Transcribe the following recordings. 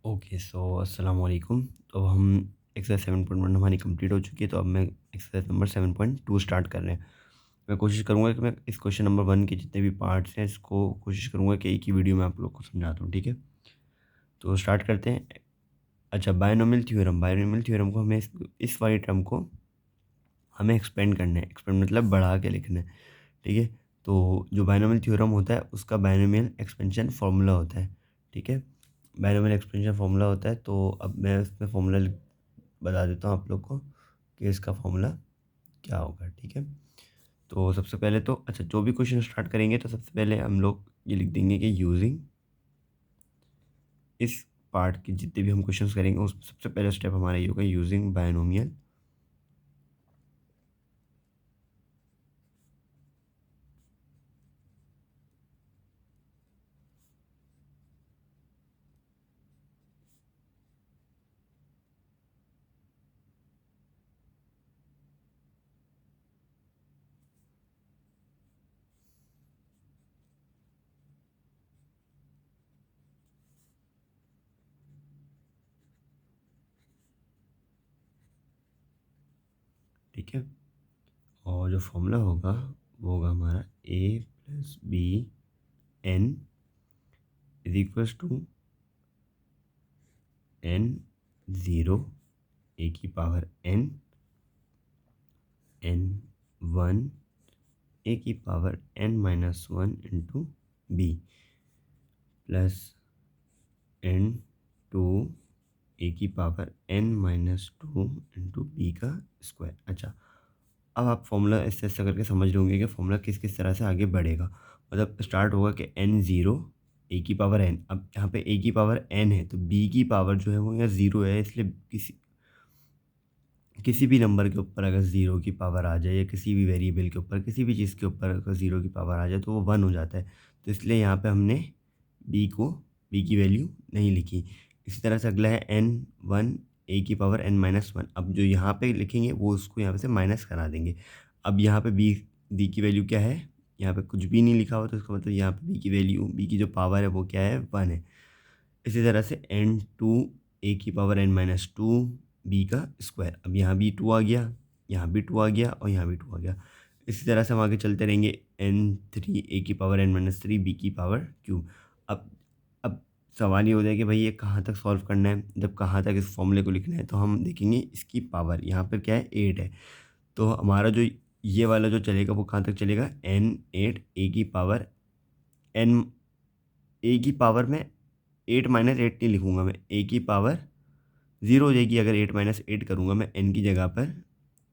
Okay so अस्सलाम वालेकुम। तो हम एक्सरसाइज 7.1 हमारी कंप्लीट हो चुकी है, तो अब मैं एक्सरसाइज नंबर 7.2 स्टार्ट कर रहे हैं। मैं कोशिश करूँगा कि मैं इस क्वेश्चन नंबर 1 के जितने भी पार्ट्स हैं इसको कोशिश करूँगा कि एक ही वीडियो में आप लोग को समझा दूँ, ठीक है? तो स्टार्ट करते हैं। अच्छा, बायनोमियल थ्योरम को हमें इस वाली टर्म को हमें एक्सपेंड करना है। एक्सपेंड मतलब बढ़ा के लिखना है, ठीक है? तो जो बायनोमियल थ्योरम होता है उसका बायनोमियल एक्सपेंशन फार्मूला होता है, ठीक है? बायनोमियल एक्सपेंशन फार्मूला होता है, तो अब मैं उसमें फार्मूला बता देता हूँ आप लोग को कि इसका फार्मूला क्या होगा, ठीक है? तो सबसे पहले तो अच्छा, जो भी क्वेश्चन स्टार्ट करेंगे तो सबसे पहले हम लोग ये लिख देंगे कि यूजिंग इस पार्ट के जितने भी हम क्वेश्चंस करेंगे उस सबसे पहला स्टेप हमारा ये होगा यूजिंग बायनोमियल ठीक है? और जो फॉर्मूला होगा वो होगा हमारा a plus b n is equals to n zero a की पावर एन वन ए की power N minus one into b plus n two ए की power N minus two into b का स्क्वायर। अच्छा, अब आप फॉर्मूला ऐसे ऐसे करके समझ रहे होंगे कि फॉर्मूला किस किस तरह से आगे बढ़ेगा। मतलब स्टार्ट होगा कि एन ज़ीरो ए की पावर एन, अब यहाँ पे ए की पावर एन है तो बी की पावर जो है वो यहाँ ज़ीरो है, इसलिए किसी किसी भी नंबर के ऊपर अगर ज़ीरो की पावर आ जाए या किसी भी वेरिएबल के ऊपर किसी भी चीज़ के ऊपर अगर ज़ीरो की पावर आ जाए तो वो वन हो जाता है। तो इसलिए यहाँ पे हमने बी को बी की वैल्यू नहीं लिखी। इसी तरह से अगला है एन वन ए की पावर एन माइनस वन। अब जो यहाँ पे लिखेंगे वो उसको यहाँ पे से माइनस करा देंगे। अब यहाँ पे बी की वैल्यू क्या है, यहाँ पे कुछ भी नहीं लिखा हुआ तो इसका मतलब यहाँ पे बी की वैल्यू बी की जो पावर है वो क्या है, वन है। इसी तरह से एन टू ए की power N minus two B का स्क्वायर। अब यहाँ भी टू आ गया, यहाँ भी टू आ गया और यहाँ भी टू आ गया। इसी तरह से हम आगे चलते रहेंगे एन थ्री ए की power N minus three B की पावर क्यूब। अब अब सवाल ये हो जाए कि भाई ये कहाँ तक सॉल्व करना है, जब कहाँ तक इस फॉर्मूले को लिखना है, तो हम देखेंगे इसकी पावर यहाँ पर क्या है, एट है। तो हमारा जो ये वाला जो चलेगा वो कहाँ तक चलेगा, एन एट ए की पावर एन ए की पावर में एट माइनस एट नहीं लिखूँगा मैं, ए की पावर ज़ीरो हो जाएगी अगर एट माइनस एट करूँगा मैं एन की जगह पर।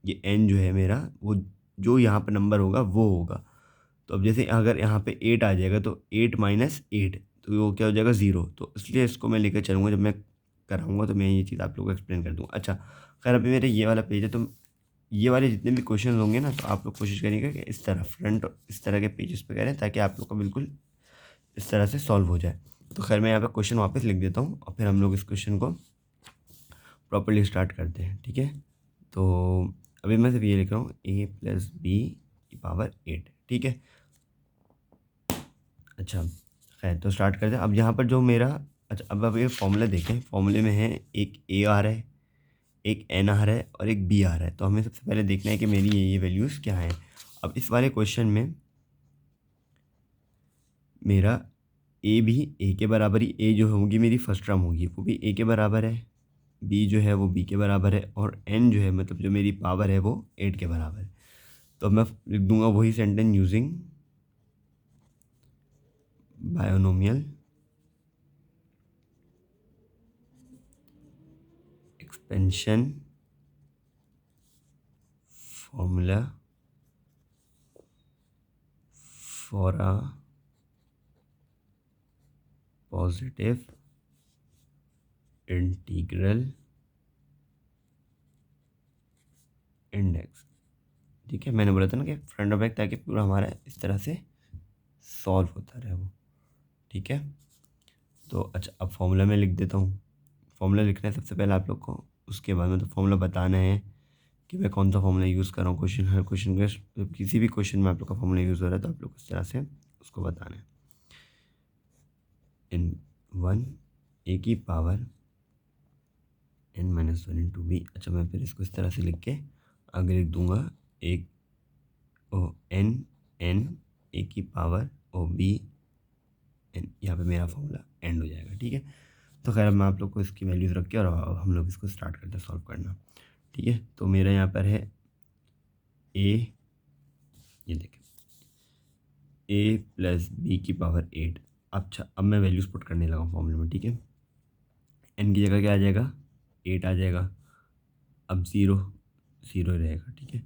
ये एन जो है मेरा वो जो यहाँ पर नंबर होगा वो होगा। तो अब जैसे अगर यहाँ पे एट आ जाएगा तो एट माइनस एट तो वो क्या हो जाएगा, ज़ीरो। तो इसलिए इसको मैं लेकर चलूँगा, जब मैं कराऊँगा तो मैं ये चीज़ आप लोगों को एक्सप्लेन कर दूँगा। अच्छा, खैर अभी मेरा ये वाला पेज है, तो ये वाले जितने भी क्वेश्चन होंगे ना तो आप लोग कोशिश करिएगा कि इस तरह फ्रंट इस तरह के पेजेस पे करें ताकि आप लोग को बिल्कुल इस तरह से सॉल्व हो जाए। तो खैर मैं यहाँ पे क्वेश्चन वापस लिख देता हूँ और फिर हम लोग इस क्वेश्चन को प्रॉपर्ली स्टार्ट करते हैं, ठीक है? तो अभी मैं सिर्फ ये लिख रहा हूँ ए प्लस बी की पावर एट, ठीक है? अच्छा, खैर तो स्टार्ट करते हैं। अब यहाँ पर जो मेरा अच्छा, अब ये फॉर्मूला देखें, फॉर्मूले में है एक ए आ रहा है, एक एन आ रहा है और एक बी आ रहा है। तो हमें सबसे पहले देखना है कि मेरी ये वैल्यूज़ क्या हैं। अब इस वाले क्वेश्चन में मेरा ए भी ए के बराबर ही, ए जो होगी मेरी फर्स्ट टर्म होगी वो भी ए के बराबर है, बी जो है वो बी के बराबर है और एन जो है मतलब जो मेरी पावर है वो एट के बराबर है। तो अब मैं लिख दूंगा वही sentence using binomial expansion formula for a positive integral index. ठीक है, मैंने बोला था ना कि फ्रंट और बैक, ताकि पूरा हमारा इस तरह से सॉल्व होता रहे वो, ठीक है? तो अच्छा, अब फॉर्मूला मैं लिख देता हूँ। फॉर्मूला लिखना है सबसे पहले आप लोग को, उसके बाद में तो फॉर्मूला बताना है कि मैं कौन सा फॉर्मूला यूज़ कर रहा हूँ। क्वेश्चन हर क्वेश्चन के किसी भी क्वेश्चन में आप लोग का फॉर्मूला यूज़ हो रहा है तो आप लोग इस तरह से उसको बताना है। इन वन ए की पावर n-1 इंटू बी। अच्छा, मैं फिर इसको इस तरह से लिख के आगे लिख दूंगा, एक n ए की पावर बी n, यहाँ पे मेरा फॉर्मूला एंड हो जाएगा। ठीक है, तो खैर अब मैं आप लोग को इसकी वैल्यूज़ रख के और अब हम लोग इसको स्टार्ट करते हैं सॉल्व करना। ठीक है, तो मेरा यहाँ पर है ए, ये देखें, ए प्लस बी की पावर 8। अच्छा, अब मैं वैल्यूज़ पुट करने लगा फॉर्मूले में। ठीक है, एन की जगह क्या आ जाएगा, 8 आ जाएगा। अब ज़ीरो ज़ीरो रहेगा। ठीक है,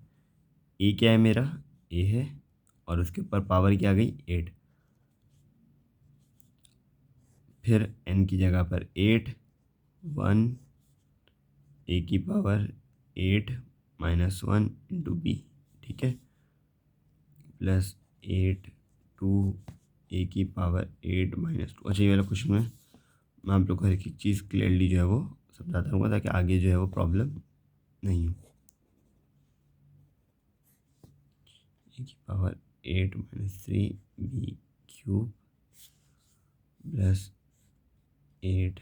ए क्या है मेरा, ए है, और उसके ऊपर पावर क्या आ गई, 8। फिर एन की जगह पर 8, 1 ए की पावर 8 -1 इंटू बी। ठीक है, प्लस 8 2 ए की पावर 8 -2। अच्छा, ये वाला क्वेश्चन में मैं आप लोग को हर एक चीज़ क्लियरली जो है वो समझाता रहूँगा ताकि आगे जो है वो प्रॉब्लम नहीं हो। ए की पावर 8 -3 बी क्यूब प्लस 8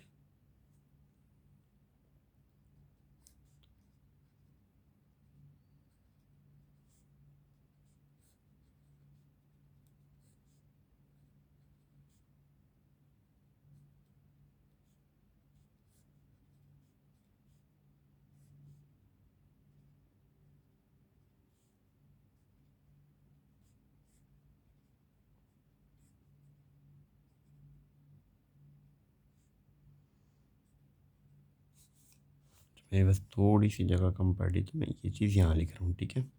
मेरे बस थोड़ी सी जगह कम पड़ रही तो मैं ये चीज़ यहाँ लिख रहा हूँ। ठीक है, बी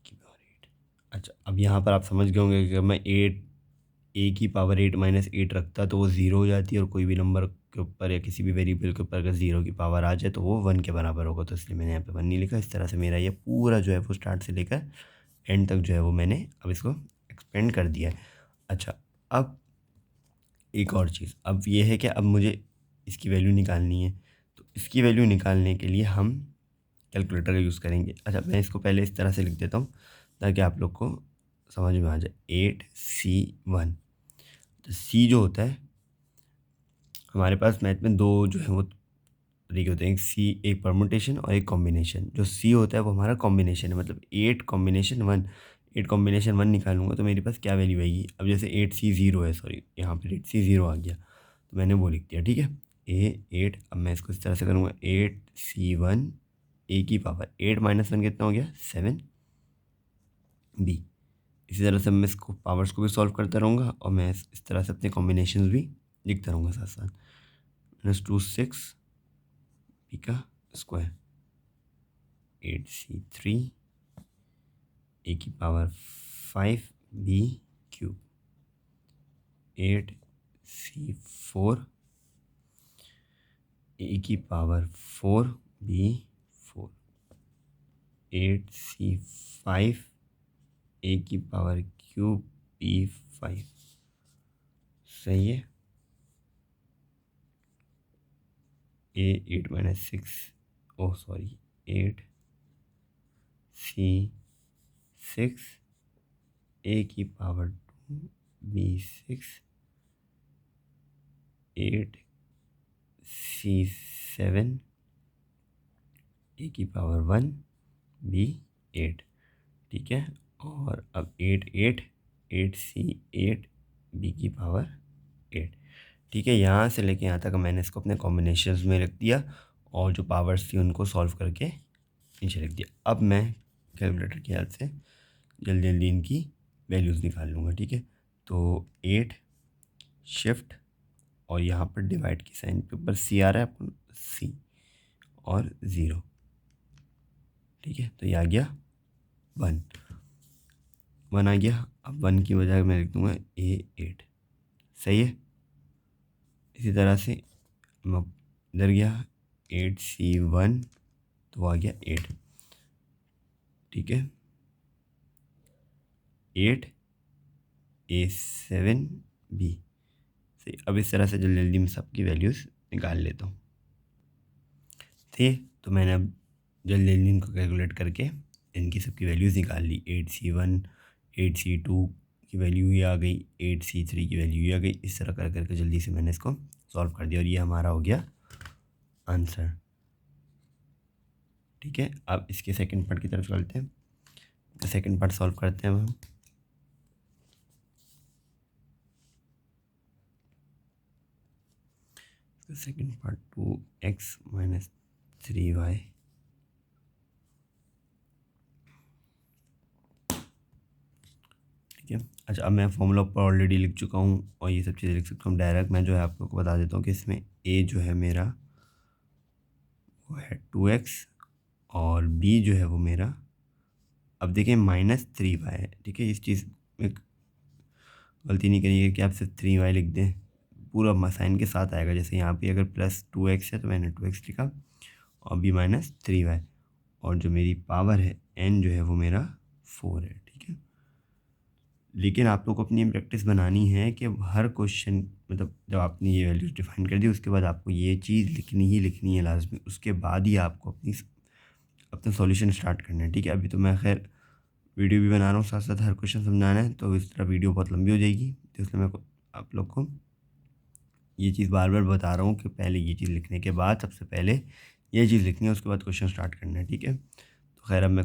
की पावर 8। अच्छा, अब यहाँ पर आप समझ गए होंगे कि अगर मैं 8 ए की पावर 8 -8 रखता तो वो ज़ीरो हो जाती है, और कोई भी नंबर के ऊपर या किसी भी वेरिएबल के ऊपर अगर ज़ीरो की पावर आ जाए तो वो 1 के बराबर होगा। तो इसलिए मैंने यहाँ पे 1 नहीं लिखा। इस तरह से मेरा ये पूरा जो है वो स्टार्ट से लेकर एंड तक जो है वो मैंने अब इसको एक्सपेंड कर दिया है। अच्छा, अब एक और चीज़ अब ये है कि अब मुझे इसकी वैल्यू निकालनी है। तो इसकी वैल्यू निकालने के लिए हम कैलकुलेटर का यूज़ करेंगे। अच्छा, मैं इसको पहले इस तरह से लिख देता हूँ ताकि आप लोग को समझ में आ जाए। 8C1। तो सी जो होता है हमारे पास मैथ में दो जो है वो तरीके होते हैं, एक सी, एक परमुटेशन और एक कॉम्बिनेशन। जो सी होता है वो हमारा कॉम्बिनेशन है, मतलब 8 कॉम्बिनेशन 1। 8 कॉम्बिनेशन 1 निकालूंगा तो मेरे पास क्या वैल्यू आएगी। अब जैसे 8C0 है, सॉरी यहाँ पर 8C0 आ गया तो मैंने वो लिख दिया। ठीक है, ए 8। अब मैं इसको इस तरह से करूँगा, 8C1 ए की पावर 8 -1 कितना हो गया, 7 बी। इसी तरह से मैं इसको पावर्स को भी सॉल्व करता रहूँगा और मैं इस तरह से अपने कॉम्बिनेशन भी लिखता रहूँगा साथ साथ। -2 6 बी का स्क्वायर, 8C3 ए की पावर 5 बी क्यूब, 8C4 ए की पावर 4 बी 4, 8C5 ए की पावर क्यूब बी 5। सही है, ए 8 -6, ओह सॉरी, 8C6 ए की पावर 2 बी 6, 8C7 ए की पावर 1 बी 8। ठीक है, और अब 8C8 बी की पावर 8। ठीक है, यहाँ से लेके यहाँ तक मैंने इसको अपने कॉम्बिनेशंस में रख दिया और जो पावर्स थी उनको सॉल्व करके नीचे रख दिया। अब मैं कैलकुलेटर की हेल्प से जल्दी जल्दी इनकी वैल्यूज़ निकाल लूँगा। ठीक है, तो 8 शिफ्ट और यहाँ पर डिवाइड की साइन के ऊपर सी आ रहा है, अपन सी और 0। ठीक है, तो ये आ गया 1 आ गया। अब 1 की बजाय मैं लिख दूँगा A8। सही है, इसी तरह से मैं इधर गया 8C1 तो वो आ गया 8। ठीक है, 8A7B। सही, अब इस तरह से जल्दी जल्दी मैं सबकी वैल्यूज़ निकाल लेता हूँ। ठीक, तो मैंने अब जल्दी जल्दी इनको कैलकुलेट करके इनकी सबकी वैल्यूज़ निकाल ली। 8C1 8C2 की वैल्यू ये आ गई, 8C3 की वैल्यू ये आ गई। इस तरह कर करके जल्दी से मैंने इसको सॉल्व कर दिया और ये हमारा हो गया आंसर। ठीक है, अब इसके सेकंड पार्ट की तरफ चलते हैं। सेकंड पार्ट सॉल्व करते हैं अब हम। Second part 2x minus 3y ठीक है। अच्छा, अब मैं फॉर्मूला पर ऑलरेडी लिख चुका हूँ और ये सब चीज़ें लिख सकता हूँ डायरेक्ट। मैं जो है आप लोग को बता देता हूँ कि इसमें a जो है मेरा वो है 2x और b जो है वो मेरा, अब देखिए -3y है। ठीक है, इस चीज़ में गलती नहीं करिएगा कि आप सिर्फ 3y लिख दें, पूरा साइन के साथ आएगा। जैसे यहाँ पे अगर +2x है तो मैंने 2x लिखा और b -3y, और जो मेरी पावर है n जो है वो मेरा 4 है। ठीक है, लेकिन आप लोग को अपनी प्रैक्टिस बनानी है कि हर क्वेश्चन, मतलब जब आपने ये वैल्यूज डिफाइन कर दी उसके बाद आपको ये चीज़ लिखनी ही लिखनी है लास्ट में, उसके बाद ही आपको अपना सॉल्यूशन स्टार्ट करना है। ठीक है, अभी तो मैं खैर वीडियो भी बना रहा हूँ, साथ साथ हर क्वेश्चन समझाना है, तो इस तरह वीडियो बहुत लंबी हो जाएगी, तो इसलिए मैं आप लोग को ये चीज़ बार बार बता रहा हूँ कि पहले ये चीज़ लिखने के बाद सबसे पहले ये चीज़ लिखनी है, उसके बाद क्वेश्चन स्टार्ट करना है। ठीक है, तो खैर अब मैं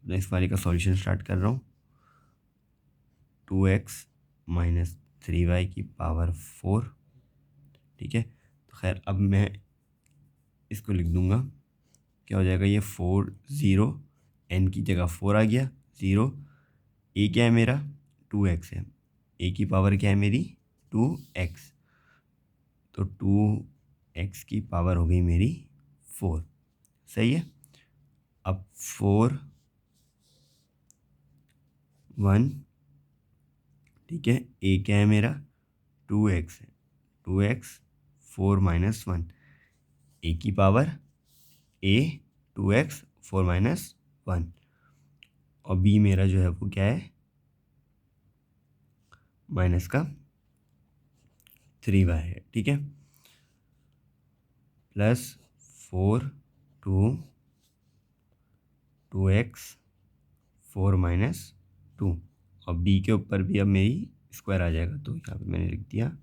इस वाले का सॉल्यूशन स्टार्ट कर रहा हूँ। 2x माइनस 3y की पावर 4। ठीक है, तो खैर अब मैं इसको लिख दूंगा, क्या हो जाएगा ये 4 0, n की जगह 4 आ गया, 0, a क्या है मेरा 2x है, a की पावर क्या है मेरी 2x, तो 2x की पावर हो गई मेरी 4। सही है, अब 4 1, ठीक है, a क्या है मेरा 2x है, 2x 4 - 1, a की पावर a 2x 4 - 1, और b मेरा जो है वो क्या है माइनस का 3y है। ठीक है, +4 2 2x 4 - 2, और b के ऊपर भी अब मेरी स्क्वायर आ जाएगा, तो यहाँ पे मैंने लिख दिया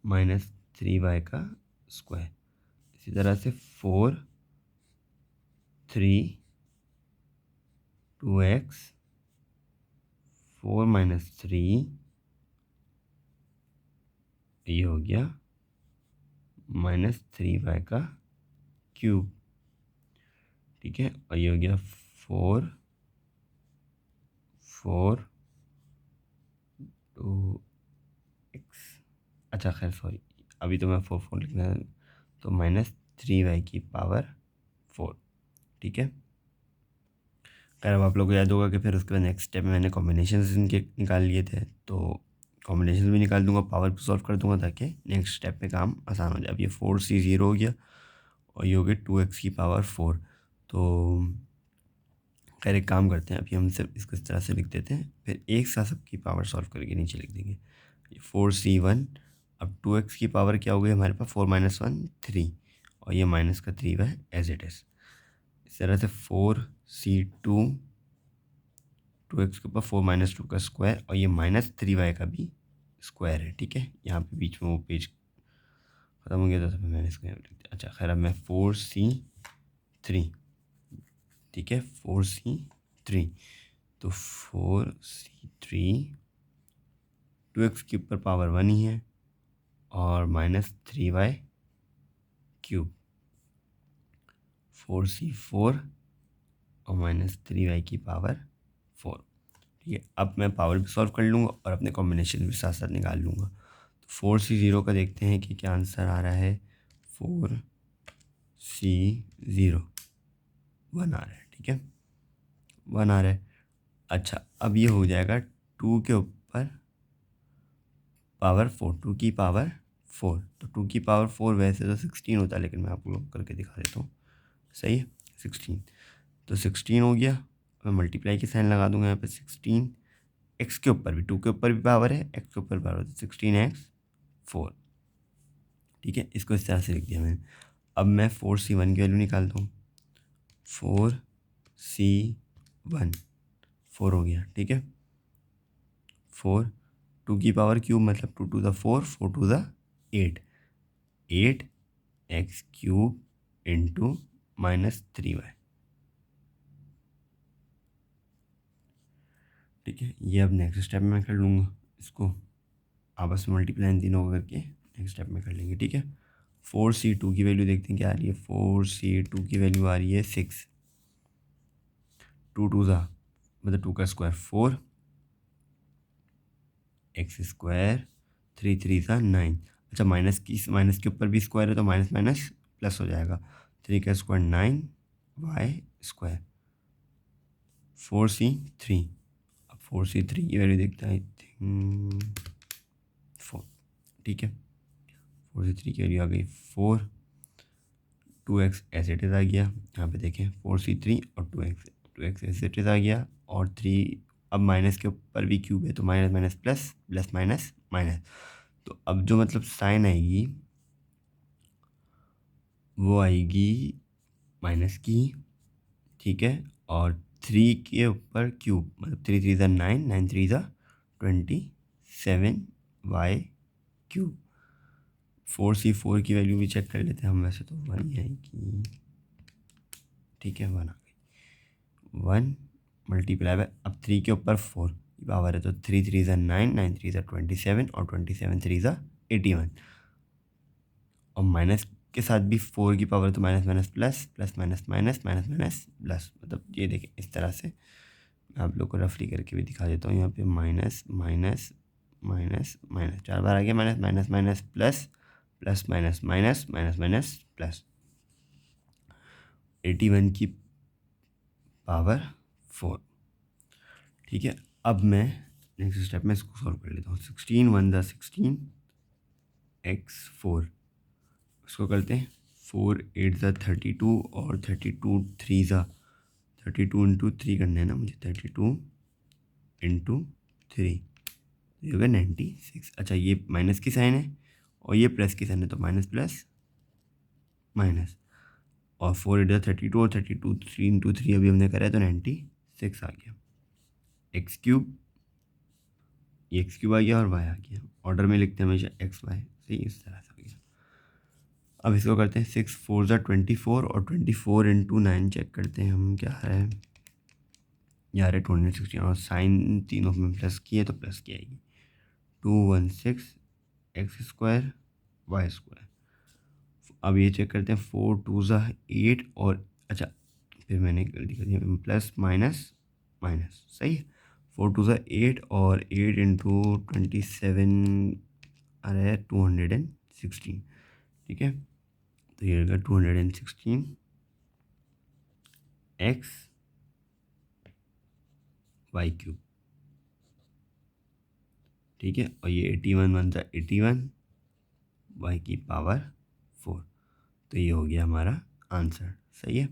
-3y का स्क्वायर। इसी तरह से 4 3 2x 4 - 3, ये हो गया -3y का क्यूब। ठीक है, और ये हो गया 4 4 2x, अच्छा खैर सॉरी, अभी तो मैं 4 लिखना है, तो -3y की पावर 4। ठीक है, खैर अब आप लोगों को याद होगा कि फिर उसके बाद नेक्स्ट स्टेप में मैंने कॉम्बिनेशन इनके निकाल लिए थे, तो कॉम्बिनेशन भी निकाल दूंगा, पावर भी सॉल्व कर दूंगा ताकि नेक्स्ट स्टेप में काम आसान हो जाए। अब ये 4c 0 हो गया और ये हो गया 2x की पावर 4। तो खैर एक काम करते हैं, अभी हम सिर्फ इसको इस तरह से लिख देते हैं, फिर एक साथ सबकी पावर सॉल्व करके नीचे लिख देंगे। 4c1, अब 2x की पावर क्या हो गई हमारे पास 4 - 1 3, और ये माइनस का 3y एज इट इज़। इस तरह से 4c2, 2x के ऊपर 4 - 2 का स्क्वायर, और ये -3y का भी स्क्वायर है। ठीक है, यहाँ पे बीच में वो पेज ख़त्म हो गया था, तो मैंने इसको यहाँ पे लिख दिया। अच्छा खैर अब मैं 4c3, ठीक है 4c3, तो 4c3 2x के ऊपर पावर 1 ही है और -3y क्यूब, 4c4 और -3y की पावर 4। ठीक है, अब मैं पावर भी सॉल्व कर लूँगा और अपने कॉम्बिनेशन भी साथ साथ निकाल लूँगा। तो 4c0 का देखते हैं कि क्या आंसर आ रहा है। 4c0 1 आ रहा है। ठीक है, 1 आ रहा है। अच्छा, अब ये हो जाएगा 2 के ऊपर पावर 4, 2 की पावर 4, तो 2 की पावर 4 वैसे तो 16 होता है, लेकिन मैं आप लोग करके दिखा देता हूँ। सही है, 16, तो 16 हो गया। मैं मल्टीप्लाई की साइन लगा दूंगा यहाँ पे। 16 एक्स के ऊपर भी, 2 के ऊपर भी पावर है, एक्स के ऊपर पावर है, 16x 4। ठीक है, इसको इस तरह से लिख दिया मैंने। अब मैं 4c1 की वैल्यू निकालता हूँ। 4c1 4 हो गया। ठीक है, 4 2 की पावर क्यूब मतलब 2 to the 4, 4 to the 8, 8 x cube into -3y। ठीक है, ये अब नेक्स्ट स्टेप में मैं कर लूँगा, इसको आपस में मल्टीप्लाई इन तीनों करके नेक्स्ट स्टेप में कर लेंगे। ठीक है, 4c2 की वैल्यू देखते हैं क्या आ रही है। 4c2 की वैल्यू आ रही है 6, 2 2 ज़ा मतलब 2 का स्क्वायर 4, एक्स स्क्वायर 3 3 ज़ा 9। अच्छा, माइनस के ऊपर भी स्क्वायर है तो माइनस माइनस प्लस हो जाएगा। 3 का स्क्वायर 9 वाई स्क्वायर 4c3। अब 4c3 की वैल्यू देखते हैं, आई थिंक 4। ठीक है, 4c3 की वैल्यू आ गई 4, 2x एज इट इज़ आ गया। यहाँ पे देखें 4c3 और 2x एज इट इज़ आ गया, और 3 अब माइनस के ऊपर भी क्यूब है तो minus minus plus, plus minus minus. तो अब जो मतलब साइन आएगी वो आएगी माइनस की। ठीक है, और 3 के ऊपर क्यूब मतलब 3 3 ज़ा 9, 9 3 ज़ा 27 वाई क्यूब। 4c4 की वैल्यू भी चेक कर लेते हैं हम, वैसे तो 1 आएगी। ठीक है, 1 आ गई। 1 मल्टीप्लाई बाय, अब 3 के ऊपर 4 की पावर है तो 3 3 ज़ा 9, 9 3 ज़ा 27 और 27 3 ज़ा 81। और माइनस के साथ भी 4 की पावर तो minus minus plus, plus minus minus, minus minus plus. मतलब ये देखें इस तरह से मैं आप लोग को रफली करके भी दिखा देता हूँ। यहाँ पे माइनस माइनस माइनस माइनस 4 बार आ गया, minus minus minus plus, plus minus minus minus minus plus. 81 की पावर 4। ठीक है, अब मैं नेक्स्ट स्टेप में इसको सॉल्व कर लेता हूँ। 16 1 ज़ा 16 एक्स 4, इसको करते हैं 4 8 ज़ा 32 और 32 3 ज़ा 32 इंटू 3 करना है ना मुझे, 32 इंटू 3 ये होगा 96। अच्छा, ये माइनस की साइन है और ये प्लस की साइन है तो माइनस प्लस माइनस, और 4 8 ज़ा 32 और 32 3 इंटू 3 अभी हमने करा है तो 96 आ गया। एक्स क्यूब, ये एक्स क्यूब आ गया और वाई आ गया। ऑर्डर में लिखते हैं हमेशा एक्स वाई, सही इस तरह से आ गया। अब इसको करते हैं 6 4 ज़ा 24 और 24 इंटू 9 चेक करते हैं हम क्या है। यार 216 और साइन तीनों में प्लस की है तो प्लस की आएगी। 216 एक्स स्क्वायर वाई स्क्वायर। अब ये चेक करते हैं 4 2 ज़ा 8 और अच्छा फिर मैंने गलती कर दी, प्लस माइनस माइनस, सही है। 4 2 ज़ा 8 और 8 इंटू 27 आ रहा है 216। ठीक है, तो ये रहेगा 216 एक्स वाई क्यूब। ठीक है, और ये 81 1 ज़ा 81 वाई की पावर 4। तो ये हो गया हमारा आंसर, सही है।